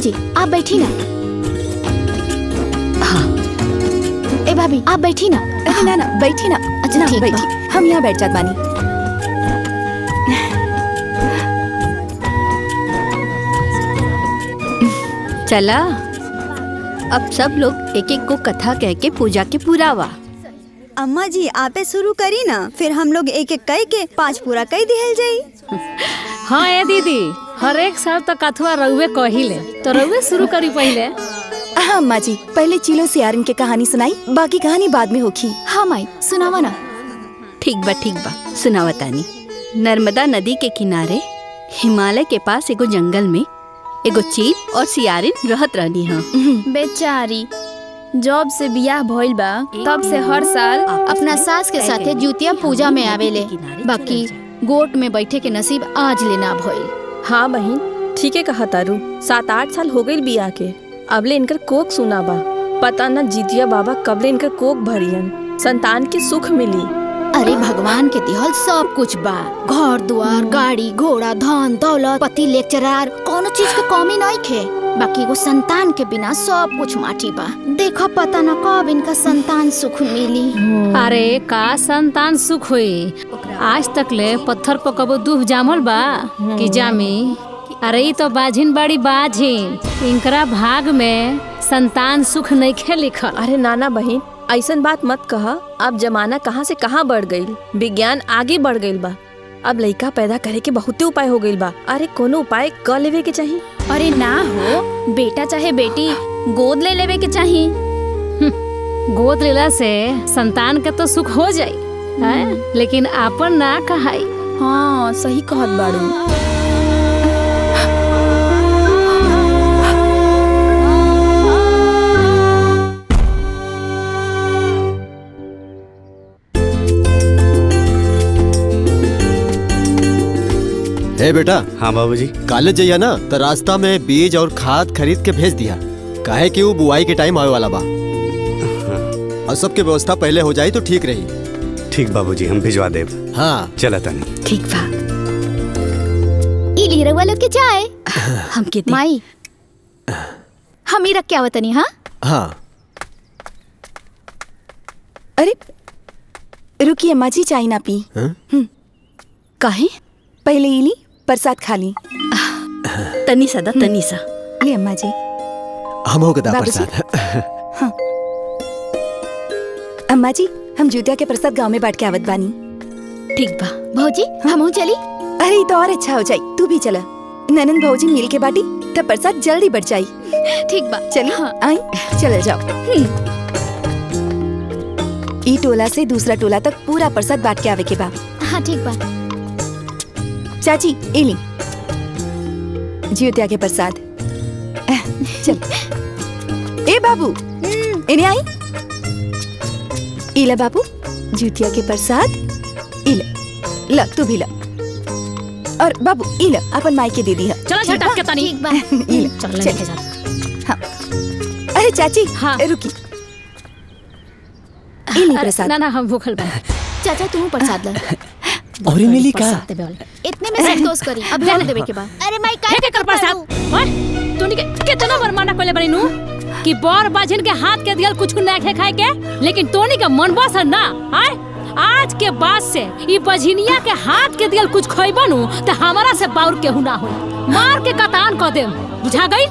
बाबूजी आप बैठी ना। हाँ ए भाभी आप बैठी ना। अरे ना ना बैठी ना। अच्छा ठीक बैठी, हम यहाँ बैठ जात बानी। चला अब सब लोग एक एक को कथा कह के पूजा के पुरावा। अम्मा जी आपे शुरू करी ना, फिर हम लोग एक एक कह के 5 पूरा कह दिहल जाई। हाँ ए दीदी, हर एक साल तो कथुआ रउए कहिले, तो रउए शुरू करी पहले। हाँ अम्मा जी, पहले चिलो सियारन के कहानी सुनाई, बाकी कहानी बाद में होखी। हाँ माई सुनावा ना। ठीक बा सुनावा तानी। नर्मदा नदी के किनारे हिमालय के पास एगो जंगल में एगो चील और सियारिन रहत रहनी हाँ। बेचारी जब से बियाह भइल बा तब से हर साल अपना सास के साथे जुतिया पूजा में आवेले, बाकी गोट में बैठे के नसीब आज लेना भइल। हाँ बहन ठीक है कहा तारू, 7-8 साल हो गई बियाह के, अबले इनकर कोक सुना बा। पता न जीतिया बाबा कबले इनकर कोक भरियन, संतान के सुख मिली। अरे भगवान के दिहल सब कुछ बा, घर दुआर गाड़ी घोड़ा धन दौलत पति लेक्चरार, कोनो चीज के कमी नहीं खे। बाकी वो संतान के बिना सब कुछ माटी बा। देखो पता न कब इनका संतान सुख मिली। अरे का संतान सुख हुई, आज तक ले पत्थर पर कबो दूध जामल बा कि जामी। अरे ई तो बाझिन बड़ी बाझिन, इनकरा भाग में संतान सुख नहीं खे लिखल। अरे नाना बहन ऐसन बात मत कहा, अब जमाना कहाँ से कहाँ बढ़ गई, विज्ञान आगे बढ़ गई बा। अब लड़का पैदा करे के बहुते उपाय हो गई बा। अरे कोनो उपाय कर लेवे के चाहिए। अरे ना हो, बेटा चाहे बेटी गोद ले लेवे के चाहिए। गोद लेला से संतान के तो सुख हो जाई है? लेकिन आपन ना कहाई। हाँ सही कहत बाड़ू। हे बेटा। हाँ बाबूजी। कॉलेज जाइया ना तो रास्ता में बीज और खाद खरीद के भेज दिया, काहे कि वो बुआई के टाइम आवे वाला बा। और सबके व्यवस्था पहले हो जाए तो ठीक रही। ठीक बाबूजी हम भिजवा देब। हाँ चला तनी। ठीक बा। ई ली रउआ लोग के चाय। हम के दे। माई हम ही रख के आवतनी। हाँ हाँ। अरे रुकिए अम्मा जी, चाय ना पी। काहे? पहले ई ली, प्रसाद खा ली। तनी सा दा, तनी सा। ले अम्मा जी। हम हो गदा बाबूजी। प्रसाद। हाँ। अम्मा जी हम जुतिया के प्रसाद गांव में बांट के आवत बानी। ठीक बा। भौजी हम चली। अरे ये तो और अच्छा हो जाई, तू भी चला। ननन भौजी मिल के बाटी तब प्रसाद जल्दी बढ़ जाई। ठीक बा चली। हाँ। आई चल जाओ। ई टोला से दूसरा टोला तक पूरा प्रसाद बांट के आवे के बा। हाँ ठीक बा। चाची ए ली जियोत्या के प्रसाद। चल ए बाबू इन्हें आई। इला बाबू जियोत्या के प्रसाद। इला ला तू भी ला। और बाबू इला अपन माई के दे दी है। चलो झटक के तनी। ठीक बा। इला चल लेके जा। हाँ। अरे चाची हाँ। रुकी। इली प्रसाद। ना ना हम भूखल बा। चाचा तू प्रसाद ला। और मिली का? इतने में संतोष करी, अब जाने देवे के बा। अरे माई हे के कर प्रसाद। ओए तूनी के कितना बार मना कइले बड़ी नु कि बर बाजन के हाथ के दियल कुछ ना खे खाए के, लेकिन तोनी के मन बस ना। आय आज के बाद से ई बझिनिया के हाथ के दियल कुछ खइबा नु त हमरा से बाउर केहू ना हो, मार के कतान क देम। बुझा गई?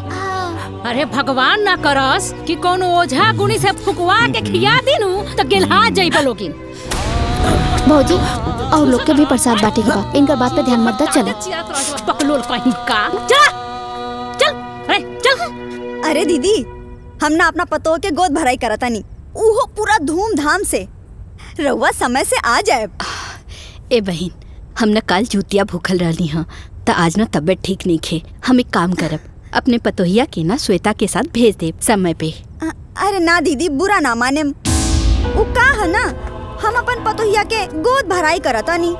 अरे भगवान ना करस कि कोनो ओझा गुनी से फुकवा के खिया दिनु त गेलहा जइबा लोगिन। भौजी और लोग के भी प्रसाद बांटे के बा, इनका बात पे ध्यान मत दा। चले पकलोल कहीं का। चल अरे चल। अरे दीदी हम ना अपना पतोह के गोद भराई करता नहीं, उहो पूरा धूमधाम से। रउआ समय से आ जाए। ए बहन हम न कल जुतिया भूखल रहली हाँ, त आज न तबियत ठीक नहीं खे। हम एक काम करब, अपने पतोहिया के ना श्वेता के साथ भेज देब समय पे। अरे ना दीदी बुरा ना माने, वो का है ना हम अपन पतोहिया के गोद भराई करता नहीं।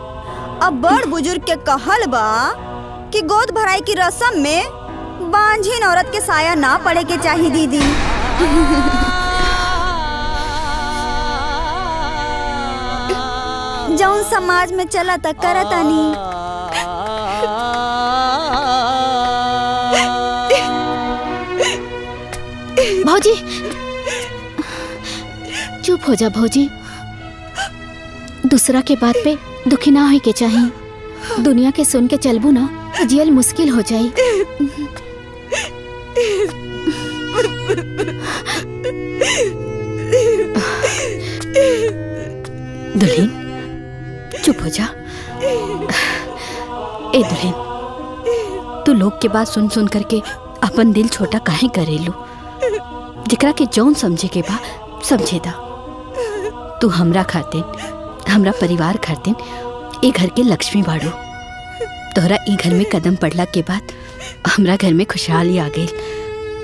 अब बड़ बुजुर्ग के कहल बा कि गोद भराई की रस्म में बांझिन औरत के साया ना पड़े के चाहिए दीदी। जौन समाज में चला त करता नहीं। भौजी चुप हो जा भौजी। दूसरा के बात पे दुखी ना होए के चाहिए। दुनिया के सुन के चलबू ना तो जियल मुश्किल हो जाई। दुल्हन चुप हो जा। ए दुल्हन, तू लोग के बात सुन सुन करके अपन दिल छोटा काहे करेलू? जेकरा के जौन समझे के बा समझे दा। तू हमरा खातिन, हमरा परिवार खातिन ए घर के लक्ष्मी बाड़ू। तोहरा ई घर में कदम पड़ला के बाद हमरा घर में खुशहाली आ गई।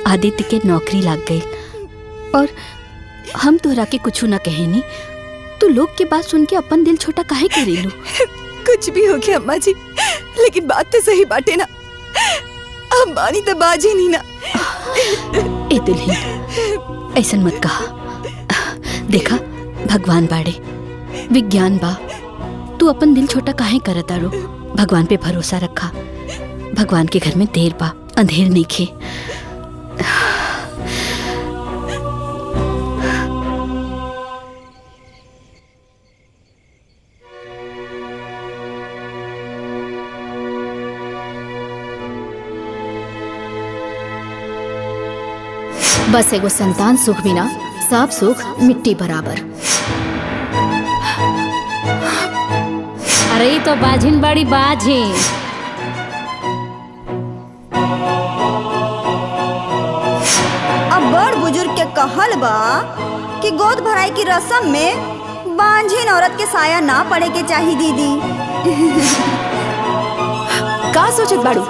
आदित्य के नौकरी लग गई और हम तोहरा के कुछ ना कहेनी। तू लोग के बात सुन के अपन दिल छोटा काहे करेलू? कुछ भी हो गया अम्मा जी, लेकिन बात तो सही बाटे ना। अब मानी तो बाजी नहीं ना। ए दुल्हन ऐसन मत कहा। देखा भगवान बाड़े, विज्ञान बा। तू अपन दिल छोटा काहे करत आरो? भगवान पे भरोसा रखा। भगवान के घर में देर बा, अंधेर नहीं खे। बस एगो संतान सुख बिना सब सुख मिट्टी बराबर। अरे ई तो बाझिन बड़ी बाझिन। अब बड़ बुजुर्ग के कहल बा कि गोद भराई की रस्म में बांझिन औरत के साया ना पड़े के चाहिए दीदी। का सोचत बाड़ू?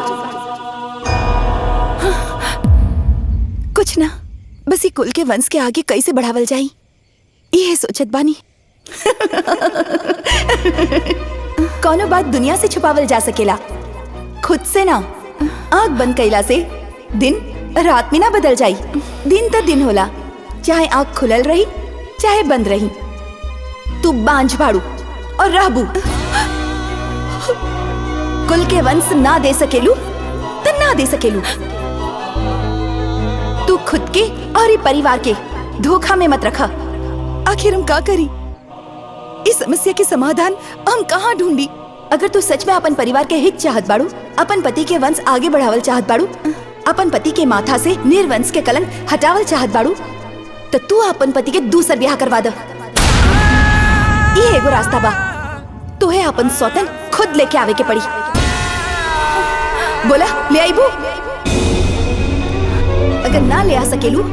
कुछ ना, बस ये कुल के वंश के आगे कैसे बढ़ावल जाई ये सोचत बानी। कौनो बात दुनिया से छुपावल जा सकेला, खुद से ना। आँख बंद कैला से दिन रात में ना बदल जाई। दिन तो दिन होला, चाहे आँख खुलल रही चाहे बंद रही। तू बांझ बाड़ू और रहबू। कुल के वंश ना दे सकेलू तो ना दे सकेलू। तू खुद के और ये परिवार के धोखा में मत रखा। आखिर हम का करी? इस समस्या के समाधान हम कहाँ ढूंढी? अगर तू सच में अपन परिवार के हित चाहत बाड़ू, अपन पति के वंश आगे बढ़ावल चाहत बाड़ू, अपन पति के माथा से निर्वंश के कलंक हटावल चाहत बाड़ू, तो तू अपन पति के दूसर ब्याह करवा दे। ये एगो रास्ता बा। तोहे अपन सौतन खुद लेके आवे के पड़ी। बोला ले आईबू? अगर ना ले आ सकेलू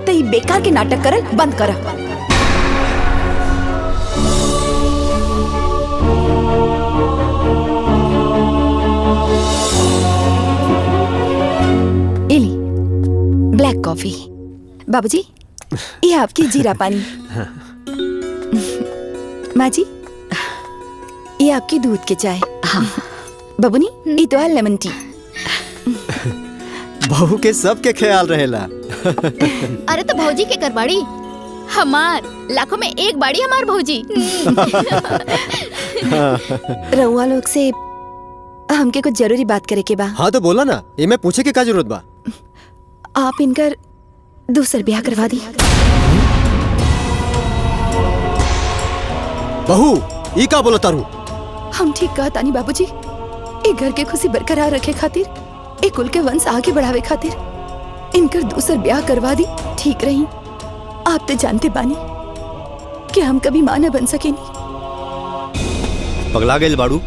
तो ये बेकार के नाटक करल बंद कर। इली ब्लैक कॉफी। बाबूजी ये आपकी जीरा पानी। माँ जी ये आपकी दूध के चाय। हाँ बाबूनी ये तो है लेमन टी। बहू के सबके ख्याल रहेला। अरे तो भौजी के करबाड़ी हमार लाखों में एक बाड़ी हमार भौजी। रउआ लोग से हमके कुछ जरूरी बात करे के बा। हाँ तो बोला ना, ये मैं पूछे के का जरूरत बा? आप इनकर दूसर ब्याह करवा दी। बहू ई का बोला तारू? हम ठीक कहा तानी बाबूजी। एक घर के खुशी बरकरार रखे खातिर, एक कुल के वंश आगे बढ़ावे खातिर इनकर दूसर ब्याह करवा दी ठीक रही। आप तो जानते बानी कि हम कभी मां न बन सके नहीं। पगला गेल बाड़ू?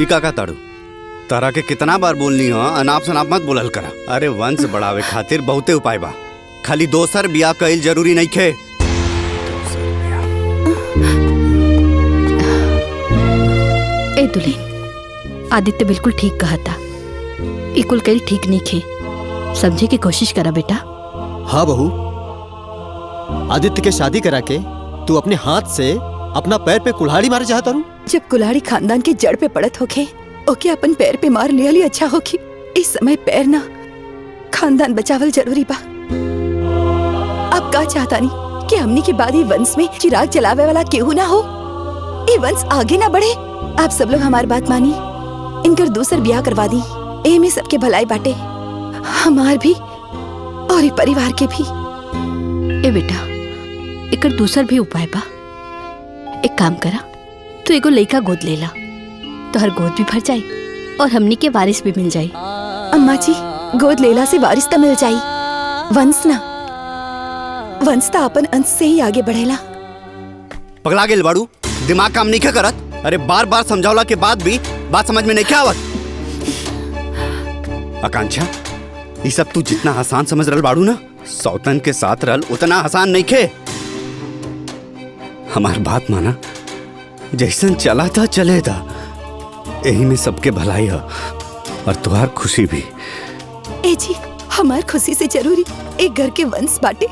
ई का ताड़ू? तारा के कितना बार बोलनी हो अनाप शनाप मत बोलल करा। अरे वंश बढ़ावे खातिर बहुते उपाय बा, खाली दोसर ब्याह कईल जरूरी नहीं खे। ए दुल्हन, आदित्य बिल्कुल ठीक कहा था। इकुल कईल ठीक नहीं खे। समझे की कोशिश करा बेटा। हाँ बहू, आदित्य के शादी करा के तू अपने हाथ से अपना पैर पे कुल्हाड़ी मारे चाहता रू? जब कुल्हाड़ी खानदान के जड़ पे पड़त होके ओके अपन पैर पे मार लिया ली अच्छा होगी। इस समय पैर ना खानदान बचावल जरूरी बा। अब का चाहता नहीं कि हमनी के बाद ही वंश में चिराग जलावे वाला केहू ना हो, ये वंश आगे ना बढ़े। आप सब लोग हमारी बात मानी, इनकर दूसर ब्याह करवा दी। ए में सबके भलाई बाटे, हमार भी और ई परिवार के भी। ए बेटा, एकर दूसर भी उपाय बा। एक काम करा, तू एगो लइका गोद लेला, तोहर गोद भी भर जाई और हमनी के वारिस भी मिल जाई। अम्मा जी, गोद लेला से वारिस तो मिल जाई, वंश ना। वंश तो अपन अंश से ही आगे बढ़ेला। पगला गेल बाड़ू, दिमाग काम नहीं करत। अरे बार बार समझावला के बाद भी बात समझ में नहीं क्या आवत। आकांक्षा, ये सब तू जितना आसान समझ रहल बाड़ू ना, सौतन के साथ रहल उतना आसान नहीं खे। हमार बात माना, जैसन चला था चले था, यही में सबके भलाई है और तुहार खुशी भी। ए जी, हमार खुशी से जरूरी एक घर के वंश बाटे,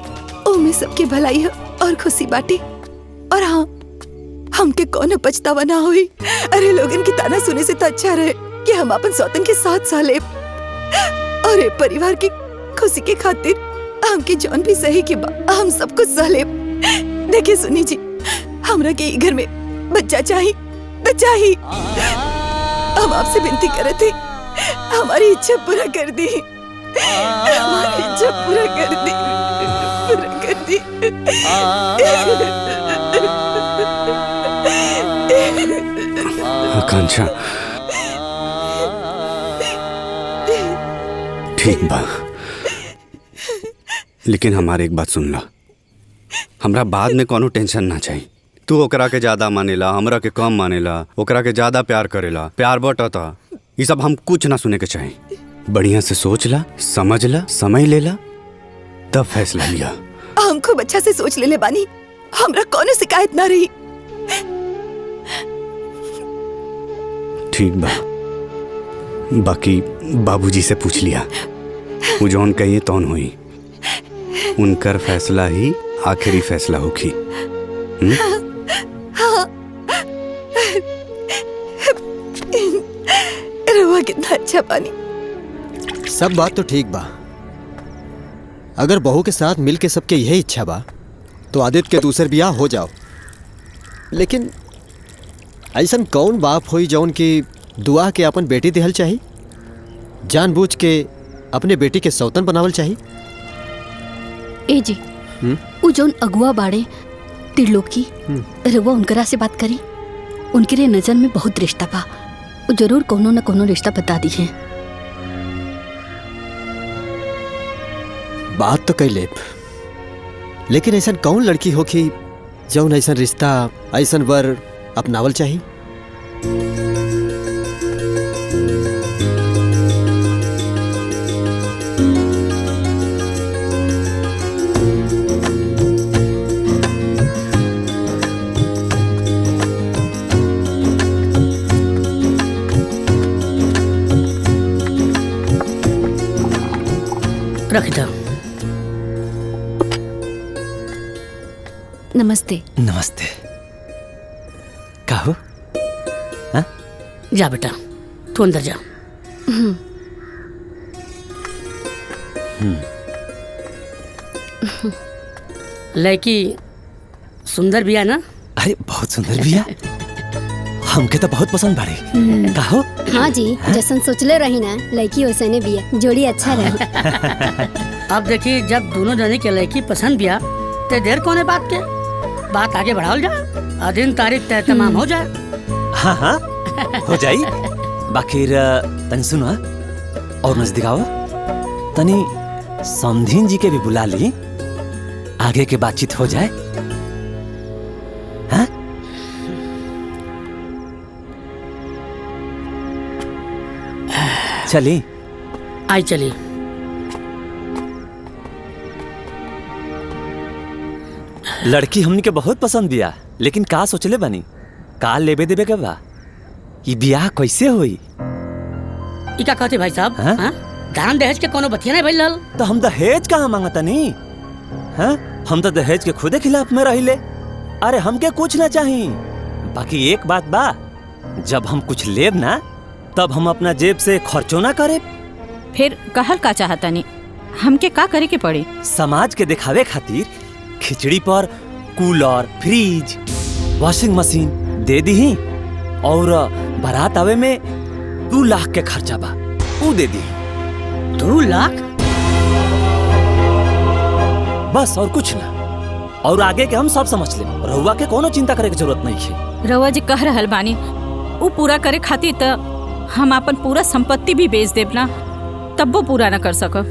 ओमे सबके भलाई है और खुशी बाटे। और हाँ, हमके कौन पछतावा ना होई। अरे लोगन की ताना सुने से तो अच्छा रहे कि हम अपन सौतन के साथ साले और ए परिवार की खुशी के खातिर हमके जौन भी सही के बा हम सब कुछ सहले। देखिए सुनी जी, हमरा के घर में बच्चा चाहिए तो चाहिए। हम आपसे विनती करे थे, हमारी इच्छा पूरा कर दी, हमारी इच्छा पूरा कर दी, पूरा कर दी। आकांक्षा, ठीक बा, लेकिन हमारे एक बात सुन ला। हमरा बाद में कोनो टेंशन ना चाहिए। तू ओकरा के ज्यादा मानेला, हमरा के कम मानेला, ओकरा के ज्यादा प्यार करेला, प्यार बटता, ये सब हम कुछ ना सुने के चाहिए। बढ़िया से सोच ला, समझ ला, समय ले ला, तब फैसला लिया। हम खूब अच्छा से सोच ले बानी, हमरा कोनो शिकायत ना रही। ठीक बा, बाकी बाबूजी से पूछ लिया, वो जौन कहिए तौन हुई, उनकर फैसला ही आखिरी फैसला होगी। रवा कितना अच्छा पानी। सब बात तो ठीक बा, अगर बहू के साथ मिल के सबके यही इच्छा बा तो आदित्य के दूसर बियाह हो जाओ। लेकिन ऐसन कौन बाप होई जौन की दुआ के अपन बेटी दिहल चाही, जानबूझ के अपने बेटी के सौतन बनावल चाही। ए जी, उ जौन अगुआ बाड़े त्रिलोकी, रउआ उनकरा से बात करी। उनके रे नजर में बहुत रिश्ता बा, वो जरूर कोनो न कोनो रिश्ता बता दी है। बात तो कई लेब, लेकिन ऐसा कौन लड़की हो कि जौन ऐसा रिश्ता ऐसा वर अपनावल चाही। रख दो। नमस्ते। नमस्ते। कहो? जा बेटा, तू अंदर जा। लड़की सुंदर बिया ना? अरे बहुत सुंदर बिया, हमके तो बहुत पसंद बाड़ी। कहो? हाँ जी, जैसन सोचले रही ना लड़की वैसने बिया, जोड़ी अच्छा रही। अब देखी, जब दोनों जने के लड़की पसंद बिया तो देर कोने बात के, बात आगे बढ़ाओ जा, दिन तारीख तय तमाम हो जाए। हाँ हाँ हो जाई। बाकी तनी सुना और नजदीक आओ, तनी समधीन जी के भी बुला ली, आगे के बातचीत हो जाए। हाँ? चली आई चली। लड़की हमनी के बहुत पसंद बिया, लेकिन का सोचले बनी, का लेबे देबे के बा, ये बियाह कैसे होई? इका कहते भाई साहब, हाँ? दान दहेज के कोनो बतिया नहीं भइल रहल। तो हम दहेज कहाँ मांगता नहीं, हाँ? हम तो दहेज के खुदे खिलाफ में रहिले। अरे हमके कुछ ना चाहिए, बाकी एक बात बा, जब हम कुछ लेब ना तब हम अपना जेब से खर्चो ना करे। फिर कहल का चाहता नहीं, हमके का करे के पड़ी? समाज के दिखावे खातिर खिचड़ी पर कूलर, फ्रिज, वॉशिंग मशीन दे दी, और बारात आवे में 2 लाख के खर्चा बा, वो दे दी। 2 लाख? बस और कुछ ना। और आगे के हम सब समझ ले, रहुआ के कोनो चिंता करे के जरूरत नहीं है। रउआ जी कह रहल बानी उ पूरा करे खातिर त हम अपन पूरा संपत्ति भी बेच देब ना, तब वो पूरा न कर सकब।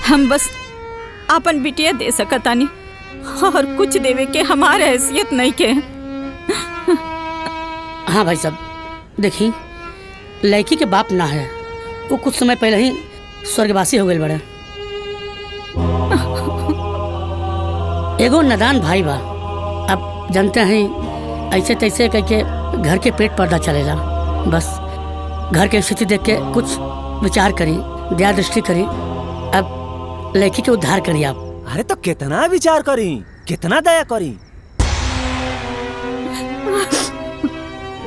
हम बस अपन बिटिया दे सकतानी और कुछ देवे के हमारे हैसियत नहीं के। हाँ भाई साहब, देखी लड़की के बाप ना है, वो कुछ समय पहले ही स्वर्गवासी हो गए बड़े। एगो नादान भाई बा, अब जानते हैं ऐसे तैसे करके घर के पेट पर्दा चलेला। बस घर के स्थिति देख के कुछ विचार करी, दया दृष्टि करी, अब लड़की के उद्धार करी आप। अरे तो कितना विचार करी, कितना दया करी।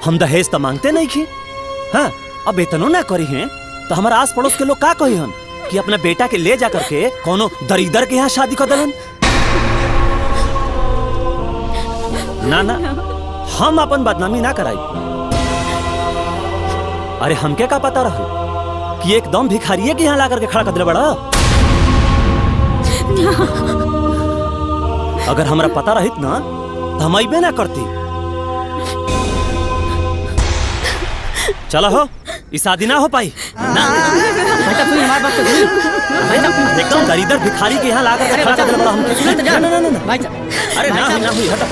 हम दहेज तो मांगते नहीं की। हाँ, अब इतना ना करी हैं तो हमारा आस पड़ोस के लोग का कही हम कि अपना बेटा के ले जा करके कोनो दरिदर के यहाँ शादी कर दलन। ना ना, हम अपन बदनामी ना कराई। अरे हमके का पता रहो कि एकदम भिखारिये के यहाँ ला करके खड़ा कर दे बड़ा। अगर हमरा पता रहित ना तो हम अइबे ना करती। चलो हो, इस शादी ना हो पाई ना। एकदम दरिदर भिखारी के यहाँ ला करके खड़ा कर दे बड़ा। हम ना भाई अरे ना हुई हटा।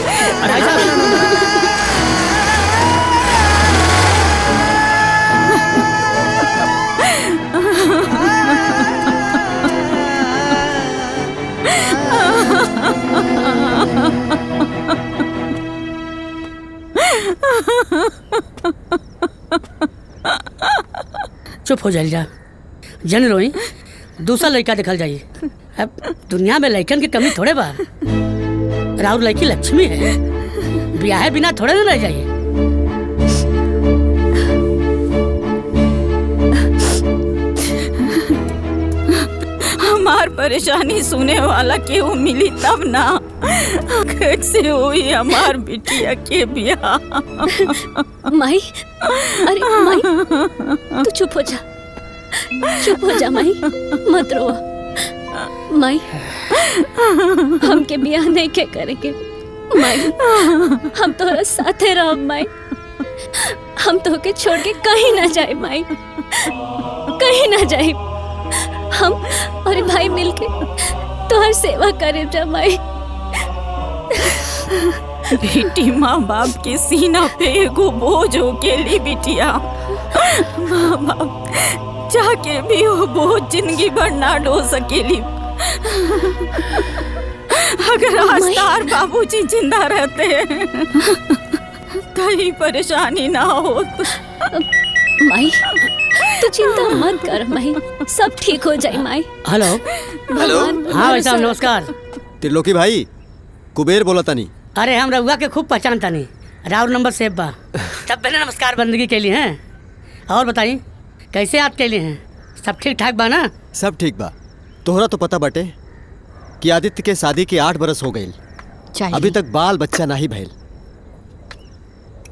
चुप हो जाइए जा, जन रोई, दूसरा लड़का दिखल जाइए। अब दुनिया में लड़कन की कमी थोड़े बा। राउर लड़की लक्ष्मी है, ब्याह बिना थोड़े ना रह जाइए। हमार परेशानी सुने वाला केहू मिली तब ना कैसे हुई हमार बिटिया के ब्याह। माई, अरे माई तू चुप हो जा, चुप हो जा माई, मत रो माई। हमके ब्याह नहीं के करेंगे माई, हम तोरा साथे रह माई। हम तो के छोड़ के कहीं ना जाए माई, कहीं ना जाए। हम और भाई मिलके तोहर सेवा करे जा माई। बेटी माँ बाप के सीना पे एगो बोझ हो के ली बिटिया। माँ बाप जाके भी वो बोझ जिंदगी भर ना ढो सकेली। अगर आज तार बाबूजी जिंदा रहते कहीं परेशानी ना हो। माई तू चिंता मत कर माई, सब ठीक हो जाए माई। हेलो हेलो, हाँ भाई साहब नमस्कार। त्रिलोकी भाई, कुबेर बोला तनी। अरे हम रउआ के खूब पहचानता नहीं, राउर नंबर सेव बा, तब मैंने नमस्कार बंदगी के लिए हैं। और बताइए कैसे याद के लिए हैं? सब ठीक ठाक बा ना? सब ठीक बा। तोहरा तो पता बटे कि आदित्य के शादी के 8 बरस हो गई, अभी तक बाल बच्चा नहीं भइल।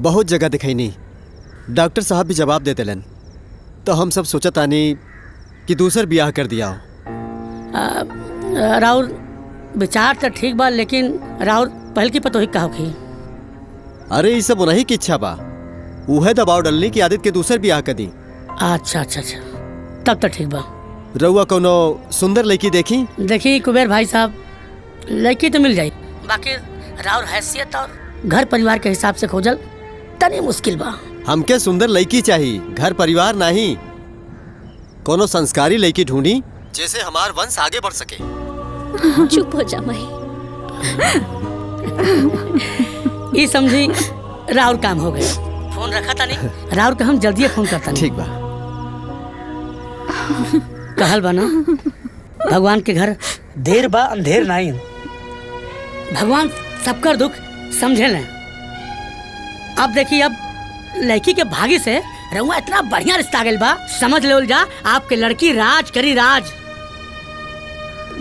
बहुत जगह दिखैनी, डॉक्टर साहब भी जवाब देते लन, तो हम सब सोचत आनी कि दूसर ब्याह कर दिया हो। राउर विचार तो ठीक बा, लेकिन राउर पहल की पतोही का होखी? अरे ये सब उन्हीं की इच्छा बा, उहे दबाव डलनी कि आदित्य के दूसर ब्याह कर दी। अच्छा अच्छा अच्छा, तब तो ठीक बा। रउआ कोनो सुंदर लड़की देखी? देखी कुबेर भाई साहब, लड़की तो मिल जाई, बाकी राउर हैसियत और घर परिवार के हिसाब से खोजल तनी मुश्किल बा। हमके सुंदर लड़की चाहिए, घर परिवार नहीं। कोनो संस्कारी लड़की ढूंढी जैसे हमार वंश आगे बढ़ सके। चुप हो जा माई। ये समझी राउर काम हो गए। फोन रखा था नहीं, राउर का हम जल्दी फोन करता नहीं। ठीक बा। कहल बना भगवान के घर देर बा अंधेर नहीं। भगवान सबका दुख समझे लें। अब देखिए, अब लड़की के भागी से रहुआ इतना बढ़िया रिश्ता आ गया बा, समझ ले जा आपके लड़की राज करी राज।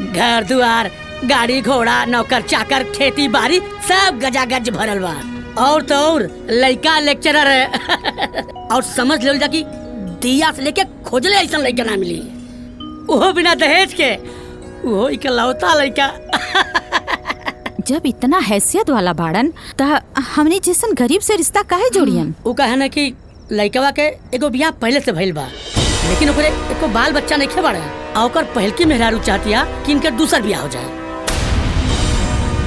घर दुआर, गाड़ी घोड़ा, नौकर चाकर, खेती बाड़ी सब गजा गज भरल बा। और तो और लड़का लेक्चरर है। और समझ ले जा कि दिया से लेके खोजले ऐसा लड़का ना मिली, वो बिना दहेज के, वो इकलौता लड़का। जब इतना हैसियत वाला बाड़न त हमने जैसन गरीब से रिश्ता काहे जोड़ियन? वो कहे ना कि लड़कवा के एगो बियाह पहले से भइल बा, लेकिन ओकरे एको बाल बच्चा नहीं खे बाड़ा और ओकर पहलकी मेहरारू चाहतिया कि इनके दूसर बियाह हो जाए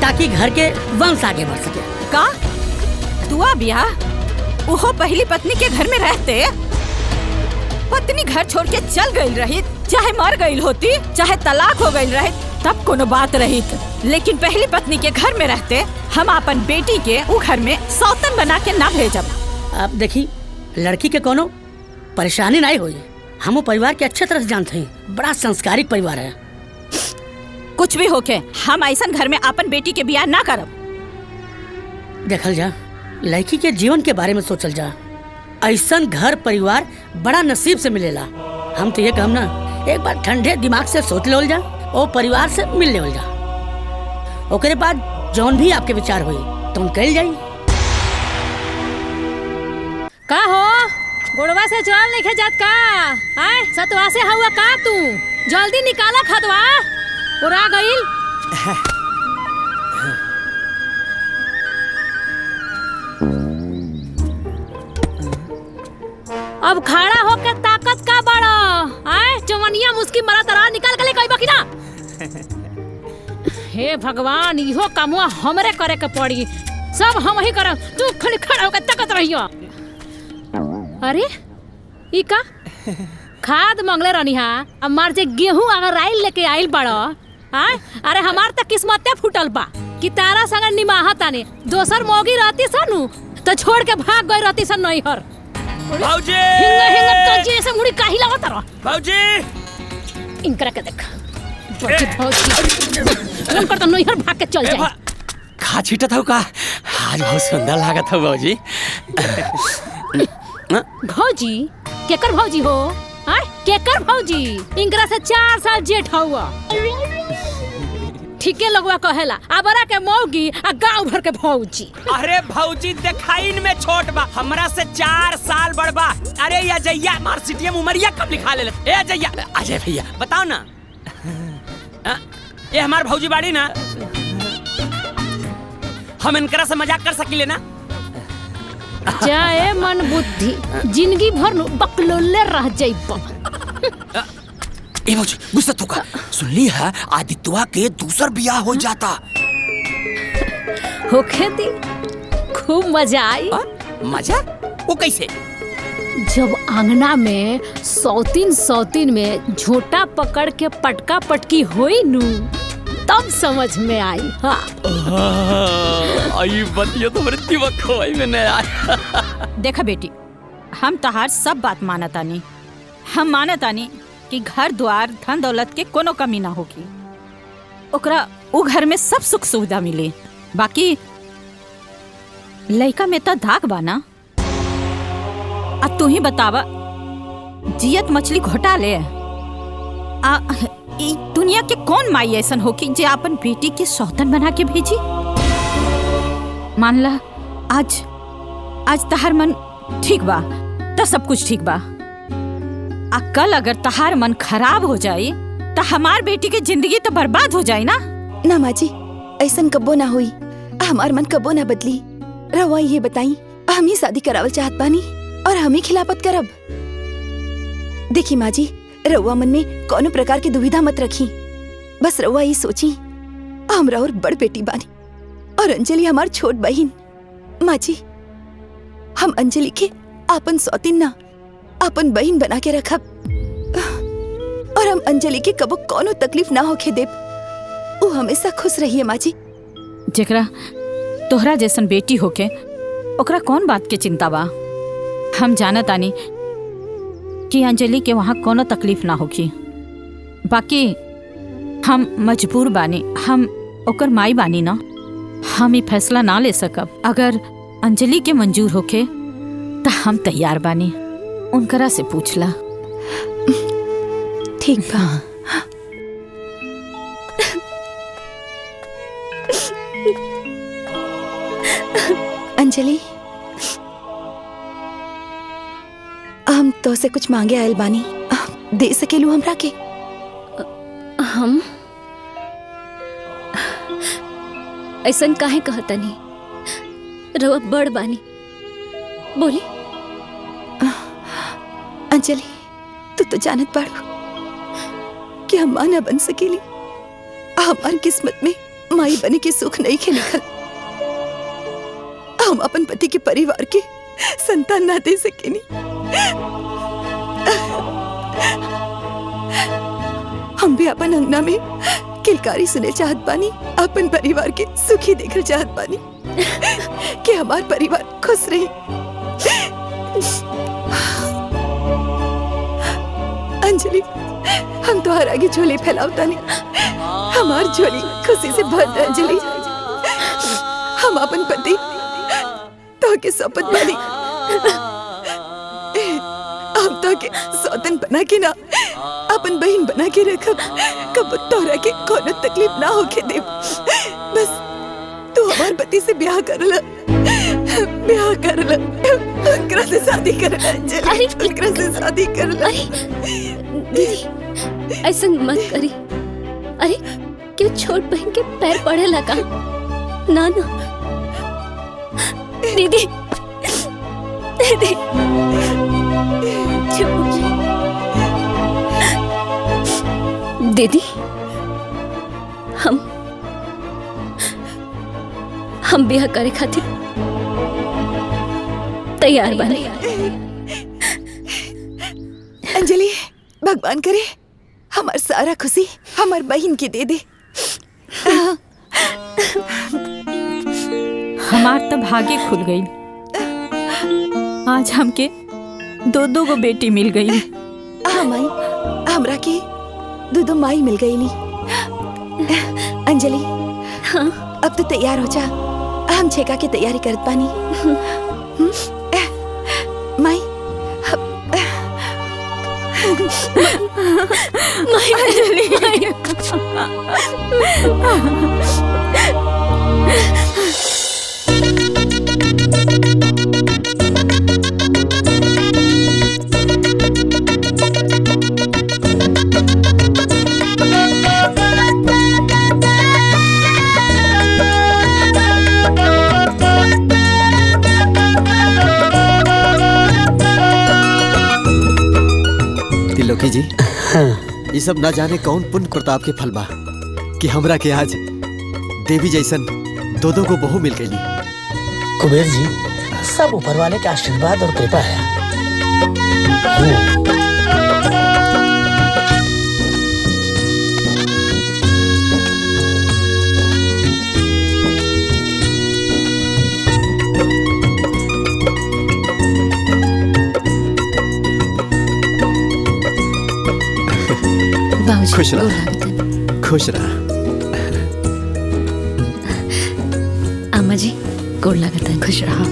ताकि घर के वंश आगे बढ़ सके। का दुआ बियाह? ओहो पहली पत्नी के घर में रहते पत्नी घर छोड़ के चल गई रही, चाहे मर गई होती चाहे तलाक हो गई रही तब कोनो बात रही, लेकिन पहली पत्नी के घर में रहते हम अपन बेटी के वो घर में सौतन बना के ना भेजब। आप देखी लड़की के कोनो परेशानी नहीं हुई, हम परिवार के अच्छे तरह से जानते हैं, बड़ा संस्कारिक परिवार है। कुछ भी होके हम ऐसा घर में अपन बेटी के बियाह ना करब। देखल जा लड़की के जीवन के बारे में सोचल जा, ऐसा घर परिवार बड़ा नसीब से मिलेला। हम तो ये कहम ना एक बार ठंडे दिमाग से सोच लेवल जा और परिवार से मिल लेवल जा, ओकरे बाद जौन भी आपके विचार हुई तुम कल जाई। का हो गोड़वा से चल नहीं जात का? आए सतवा से हुआ का तू? जल्दी निकाला खतवा उड़ा गईल। अब खड़ा होके ताकत का बड़ा आए चवनिया मुस्की मरा तरा निकाल के ले कई बकिना। हे भगवान इहो कामवा हमरे करे के पड़ी, सब हम ही करब, तू खड़ी खड़ा होके ताकत रहियो। अरे ई का खाद मंगले रहनी हा, अब मार जे गेहूं अगर आइल लेके आइल बड़ो आए। अरे हमार त किस्मते फूटल बा कि तारा संग निमाहा ताने दोसर मोगी रहती सनु तो छोड़ के भाग गई रहती सन नैहर। भाऊजी हिंगा हिंगा तो जैसे मुड़ी काहे लागत रह। भाऊजी इनकरा के देख बच्चे भौजी मन कर तो नैहर भाग के चल जाए। खा छीटा था का आज बहुत सुंदर लागत है भाऊजी। भौजी केकर भौजी हो? हां केकर भौजी? इनकरा से 4 साल जेठ हुआ। ठीके लगवा कहेला आबरा के मौगी आ गांव भर के भौजी। अरे भौजी देखाइन में छोट बा, हमरा से 4 साल बड़ बा। अरे या जैया मार सिटिया में उमरिया कब लिखा ले? ए जैया अजय भैया बताओ ना, ये हमार भौजी बाड़ी ना, हम इनकरा से मजाक कर सकिले ना? जाए मन बुद्धि जिंदगी भर बकलोले रह जाइबा। ए भौजी गुस्सा तो का सुनली है आदित्यवा के दूसर बियाह हो जाता। होखे दी खूब मजा आई। मजा? वो कैसे? जब आंगना में सौतीन में झोटा पकड़ के पटका पटकी होई नू तब समझ में आई। हाँ आई बतिया तो मेरे दिमाग खोई में नहीं आया। देखा बेटी हम तहार सब बात मानतानी, हम मानतानी कि घर द्वार धन दौलत के कोनो कमी ना होगी, ओकरा उ घर में सब सुख सुविधा मिले। बाकी लइका में तो धाक बाना। अब तू ही बतावा जियत मछली घोटा ले ई दुनिया के कौन माई ऐसन होगी जे अपन बेटी के सौतन बना के भेजी? मान ला आज तहार मन ठीक बा तो सब कुछ ठीक बा, आ कल अगर तहार मन खराब हो जाए तो हमार बेटी की जिंदगी तो बर्बाद हो जाए ना। ना माँ जी ऐसन कब्बो ना हुई, हमार मन कब्बो ना बदली। रवा ये बताई हम ही शादी करावल चाहत बानी और हम ही खिलाफत करब। देखी माँ जी रउआ मन में कोनो प्रकार की दुविधा मत रखी, बस रउआ ये सोची हमरा और बड़ बेटी बानी और अंजलि हमार छोट बहन। माँ जी हम अंजलि के आपन सौतीन ना आपन बहन बना के रखब और हम अंजलि के कबो कोनो तकलीफ ना होके देब। वो हमेशा खुश रही है माँ जी। जेकरा तोहरा जैसन बेटी होके ओकरा कौन बात के चिंता बा? हम जानत आनी कि अंजलि के वहाँ कोनो तकलीफ ना होगी। बाकी हम मजबूर बानी, हम ओकर माई बानी ना, हम ये फैसला ना ले सकब। अगर अंजलि के मंजूर होके तो हम तैयार बानी, उनकरा से पूछला। ठीक बा। अंजलि हम तो से कुछ मांगे आयल बानी, दे सकेलू हमरा के? हम ऐसन काहे कहतनी? रवा बड़ बानी, बोली। अंजलि, तू तो जानत बाड़ू कि हम मां ना बन सकेली। हमार किस्मत में माई बने के सुख नहीं के लिखल। हम अपन पति के परिवार के संतान ना दे सकेनी। हम भी अपन अंगना में किलकारी सुने चाहत बानी, अपन परिवार के सुखी देखल चाहत बानी कि हमार परिवार खुश रहे। अंजलि, हम तुम्हारे आगे झोली फैलावता नहीं, हमार झोली खुशी से भर दे। अंजलि, हम अपन पति तो के सौंपत बानी। हम तो के सौतन बना के ना, अपन बहन बना के रखब। कब तोहरा के कोनो तकलीफ ना होके दे। बस तू हमार पति से ब्याह कर ल, ब्याह कर ल, उनकरा से शादी कर ल। अंजलि, उनकरा से शादी कर ल। दीदी, ऐसा मत करी। अरे क्यों छोट बहन के पैर पड़े लगा? ना ना दीदी, दीदी दीदी, हम ब्याह करे खातिर तैयार बानी। अंजलि, भगवान करे हमार सारा खुशी हमार बहन के दे दे। हमार तो भाग्य खुल गई। आज हमके दो दो गो बेटी मिल गई। हाँ माई, हमरा के दो माई मिल गई नी। अंजलि, हाँ, अब तो तैयार हो जा। हम छेका की तैयारी करत पानी। माई, त्रिलोकी जी, ये सब ना जाने कौन पुण्य प्रताप के फल बा कि हमरा के आज देवी जैसन दो दो को बहू मिल गई। कुबेर जी, सब ऊपर वाले का आशीर्वाद और कृपा है। खुश रहा, खुश रहा। अम्मा जी, गोड़ लागत है। खुश रहा।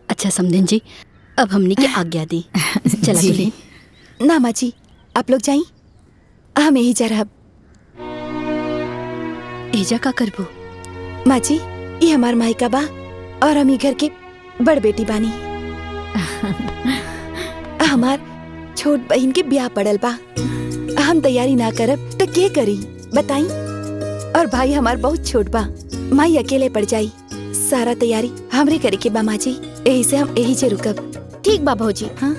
अच्छा समधिन जी, अब हमने की आज्ञा दी। चला चलिए। ना माँ जी, आप लोग जाइए, हम यही जा रहा। एजा का करबो? माँ जी, ये हमार मायका बा और हम घर के बड़ बेटी बानी। हमार छोट बहन के ब्याह पड़ल बा। हम तैयारी ना करब तो के करी बताई? और भाई हमार बहुत छोट बा, माई अकेले पड़ जाई। सारा तैयारी हमरे करे के बा माँ जी, यही से हम यही से रुकब। ठीक बा भौजी। हाँ?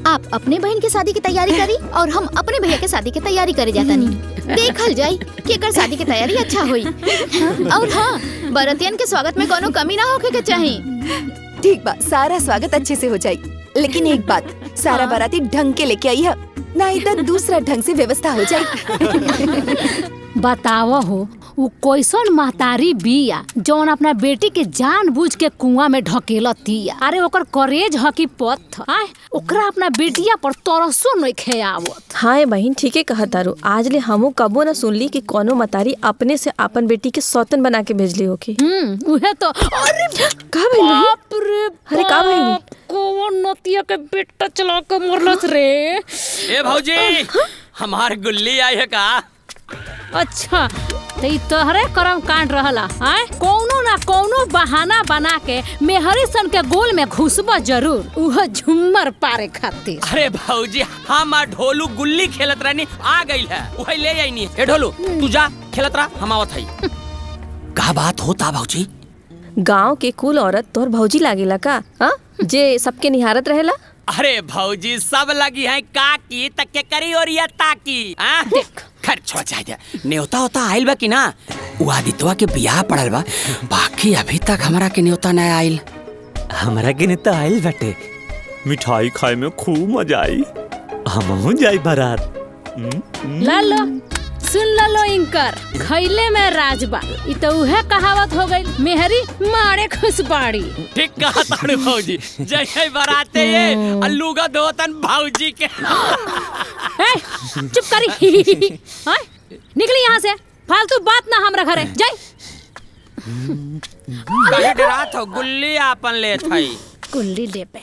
आप अपने बहन की शादी की तैयारी करी और हम अपने भैया के शादी की तैयारी करे जाता नहीं। देखल जाई कि एकर शादी की तैयारी अच्छा हुई। और हाँ, बरतियन के स्वागत में कोनो कमी ना होके के चाही। ठीक बा, सारा स्वागत अच्छे से हो जाए। लेकिन एक बात, सारा बाराती ढंग के लेके आई है, नहीं तो दूसरा ढंग से व्यवस्था हो जाए। बताव हो, वो कैसन महतारी बिया जौन अपना बेटी के जानबूझ के कुआं में ढकेलतिया। अरे ओकर करेज हकी पत्थर, आय ओकरा अपना बेटिया पर तरसो नहीं खेयावत। हाँ बहन, ठीक है कहा तारू। आज ले हमू कबो न सुनली कि कोनो मतारी अपने से अपन बेटी के सौतन बना के भेजली होकी। उहे तो। अरे का भइल बहन? अरे का भइल? कौन नतिया के बेटा चला के मरलस रे। ए भौजी, हमार गुल्ली आई है का? अच्छा तो ई तोहरे कर्म कांड रहला आय कौनो ना कौनो बहाना बना के मेहरी सन के गोल में घुसबा जरूर उह झुम्मर पारे खातिर। अरे भौजी हम ढोलू गुल्ली खेलत रहनी आ गई है वही ले आईनी। ए ढोलू तू जा खेलत रहा हम आवत हई। का बात होता भौजी? गांव के कुल औरत तोर भौजी लागेला का? हाँ जे सबके निहारत रहेला। अरे भौजी सब लगी है काकी तक के करी और ये ताकी। देख खैर छोड़ जाए दे। न्योता होता आइल बा कि ना? वो आदित्य के बियाह पड़ल बा बाकी अभी तक हमारा के न्योता नहीं आइल। हमारा के न्योता आइल बटे। मिठाई खाए में खूब मजा आई। हमहू जाई बारात। लालो सुन लो इनकर खैले में राजबा ई तो उहे कहावत हो गई मेहरी मारे खुशबाड़ी। ठीक कहा तारे भौजी जय बराते ये अल्लूगा दोतन भौजी के। चुप करी निकली यहाँ से फालतू बात ना हमरा घरे जाई। कहे डरात हो गुल्ली आपन ले थई गुल्ली ले पे